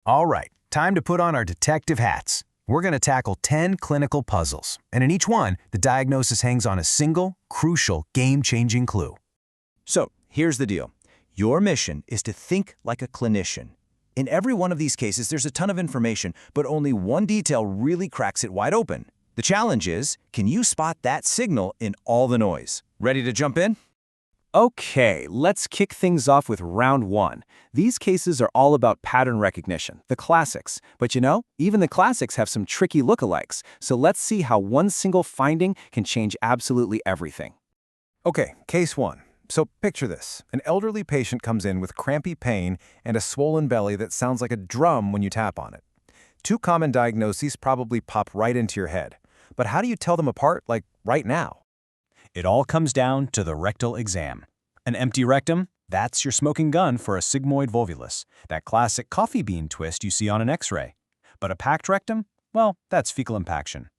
All right, time to put on our detective hats. We're going to tackle 10 clinical puzzles, and in each one, the diagnosis hangs on a single, crucial, game-changing clue. So, here's the deal. Your mission is to think like a clinician. In every one of these cases, there's a ton of information, but only one detail really cracks it wide open. The challenge is, can you spot that signal in all the noise? Ready to jump in? Okay, let's kick things off with round one. These cases are all about pattern recognition, the classics. But you know, even the classics have some tricky lookalikes, so let's see how one single finding can change absolutely everything. Okay, case one. So picture this. An elderly patient comes in with crampy pain and a swollen belly that sounds like a drum when you tap on it. Two common diagnoses probably pop right into your head. But how do you tell them apart, like right now? It all comes down to the rectal exam. An empty rectum? That's your smoking gun for a sigmoid volvulus, that classic coffee bean twist you see on an X-ray. But a packed rectum? Well, that's fecal impaction.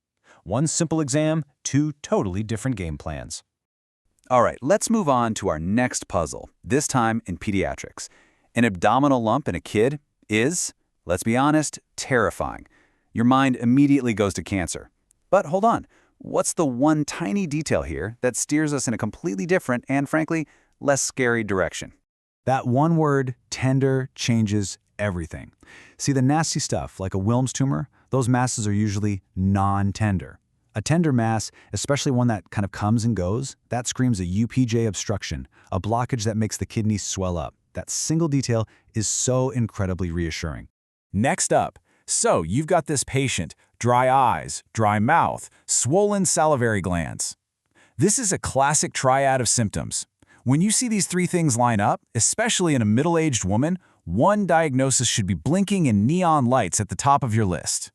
One simple exam, two totally different game plans. All right, let's move on to our next puzzle, this time in pediatrics. An abdominal lump in a kid is, let's be honest, terrifying. Your mind immediately goes to cancer. But hold on, what's the one tiny detail here that steers us in a completely different and, frankly, less scary direction? That one word, tender, changes everything. See, the nasty stuff, like a Wilms tumor, those masses are usually non-tender. A tender mass, especially one that kind of comes and goes, that screams a UPJ obstruction, a blockage that makes the kidneys swell up. That single detail is so incredibly reassuring. Next up, so you've got this patient, dry eyes, dry mouth, swollen salivary glands. This is a classic triad of symptoms. When you see these three things line up, especially in a middle-aged woman, one diagnosis should be blinking in neon lights at the top of your list.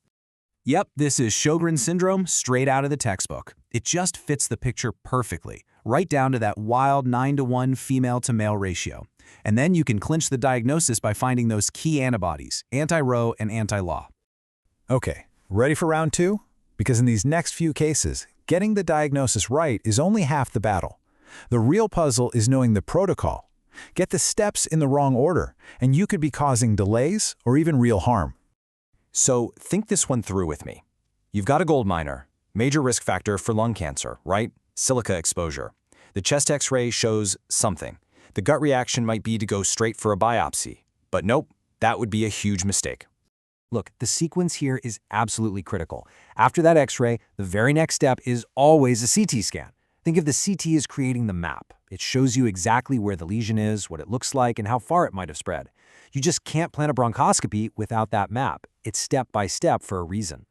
Yep, this is Sjogren's syndrome straight out of the textbook. It just fits the picture perfectly, right down to that wild 9-to-1 female-to-male ratio. And then you can clinch the diagnosis by finding those key antibodies, anti-Ro and anti-Law. Okay, ready for round two? Because in these next few cases, getting the diagnosis right is only half the battle. The real puzzle is knowing the protocol. Get the steps in the wrong order, and you could be causing delays or even real harm. So think this one through with me. You've got a gold miner, major risk factor for lung cancer, right? Silica exposure. The chest X-ray shows something. The gut reaction might be to go straight for a biopsy. But nope, that would be a huge mistake. Look, the sequence here is absolutely critical. After that X-ray, the very next step is always a CT scan. Think of the CT as creating the map. It shows you exactly where the lesion is, what it looks like, and how far it might have spread. You just can't plan a bronchoscopy without that map. It's step by step for a reason.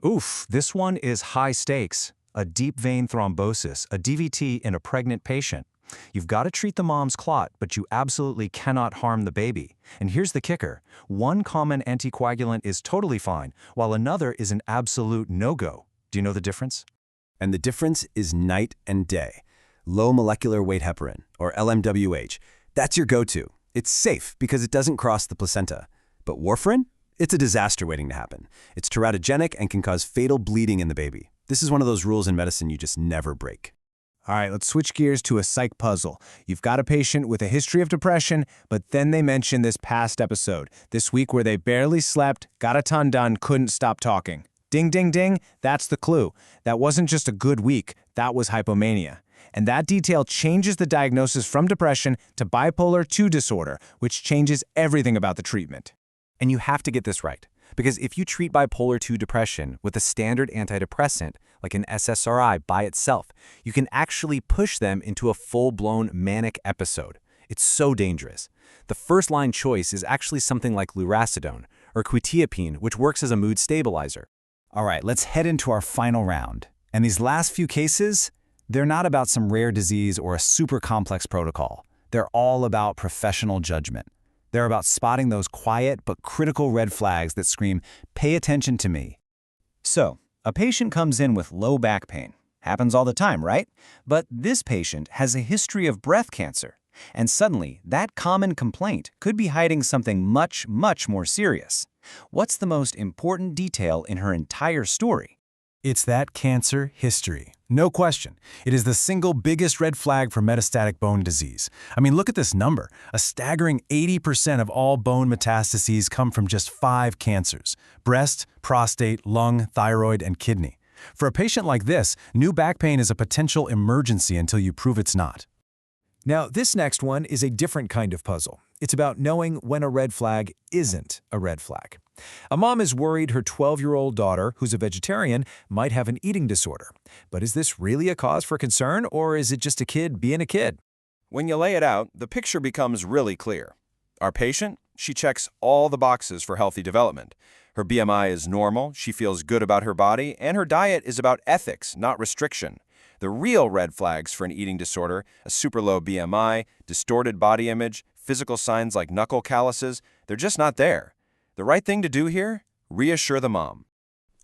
Oof, this one is high stakes. A deep vein thrombosis, a DVT in a pregnant patient. You've got to treat the mom's clot, but you absolutely cannot harm the baby. And here's the kicker. One common anticoagulant is totally fine, while another is an absolute no-go. Do you know the difference? And the difference is night and day. Low molecular weight heparin, or LMWH, that's your go-to. It's safe because it doesn't cross the placenta. But warfarin? It's a disaster waiting to happen. It's teratogenic and can cause fatal bleeding in the baby. This is one of those rules in medicine you just never break. All right, let's switch gears to a psych puzzle. You've got a patient with a history of depression, but then they mention this past episode, this week where they barely slept, got a ton done, couldn't stop talking. Ding, ding, ding, that's the clue. That wasn't just a good week, that was hypomania. And that detail changes the diagnosis from depression to bipolar II disorder, which changes everything about the treatment. And you have to get this right, because if you treat bipolar II depression with a standard antidepressant, like an SSRI by itself, you can actually push them into a full-blown manic episode. It's so dangerous. The first-line choice is actually something like lurasidone, or quetiapine, which works as a mood stabilizer. All right, let's head into our final round. And these last few cases, they're not about some rare disease or a super complex protocol. They're all about professional judgment. They're about spotting those quiet but critical red flags that scream, "Pay attention to me." So, a patient comes in with low back pain. Happens all the time, right? But this patient has a history of breast cancer. And suddenly, that common complaint could be hiding something much, much more serious. What's the most important detail in her entire story? It's that cancer history. No question. It is the single biggest red flag for metastatic bone disease. I mean, look at this number. A staggering 80% of all bone metastases come from just 5 cancers: breast, prostate, lung, thyroid, and kidney. For a patient like this, new back pain is a potential emergency until you prove it's not. Now, this next one is a different kind of puzzle. It's about knowing when a red flag isn't a red flag. A mom is worried her 12-year-old daughter, who's a vegetarian, might have an eating disorder. But is this really a cause for concern, or is it just a kid being a kid? When you lay it out, the picture becomes really clear. Our patient, she checks all the boxes for healthy development. Her BMI is normal, she feels good about her body, and her diet is about ethics, not restriction. The real red flags for an eating disorder, a super low BMI, distorted body image, physical signs like knuckle calluses, they're just not there. The right thing to do here? Reassure the mom.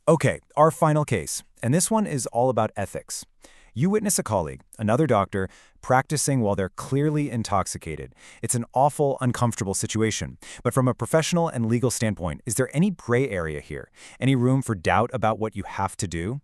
Okay, our final case, and this one is all about ethics. You witness a colleague, another doctor, practicing while they're clearly intoxicated. It's an awful, uncomfortable situation. But from a professional and legal standpoint, is there any gray area here? Any room for doubt about what you have to do?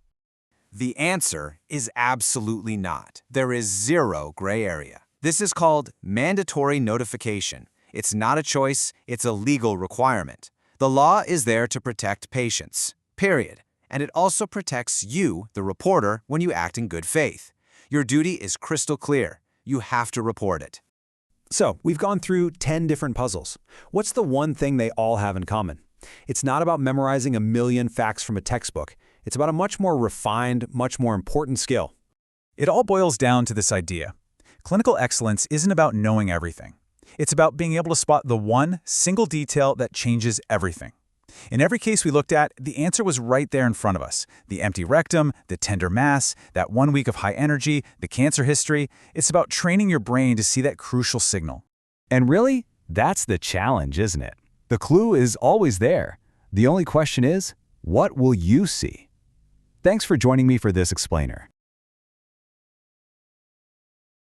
The answer is absolutely not. There is zero gray area. This is called mandatory notification. It's not a choice, it's a legal requirement. The law is there to protect patients, period. And it also protects you, the reporter, when you act in good faith. Your duty is crystal clear. You have to report it. So, we've gone through 10 different puzzles. What's the one thing they all have in common? It's not about memorizing a million facts from a textbook. It's about a much more refined, much more important skill. It all boils down to this idea. Clinical excellence isn't about knowing everything. It's about being able to spot the one single detail that changes everything. In every case we looked at, the answer was right there in front of us. The empty rectum, the tender mass, that 1 week of high energy, the cancer history. It's about training your brain to see that crucial signal. And really, that's the challenge, isn't it? The clue is always there. The only question is, what will you see? Thanks for joining me for this explainer.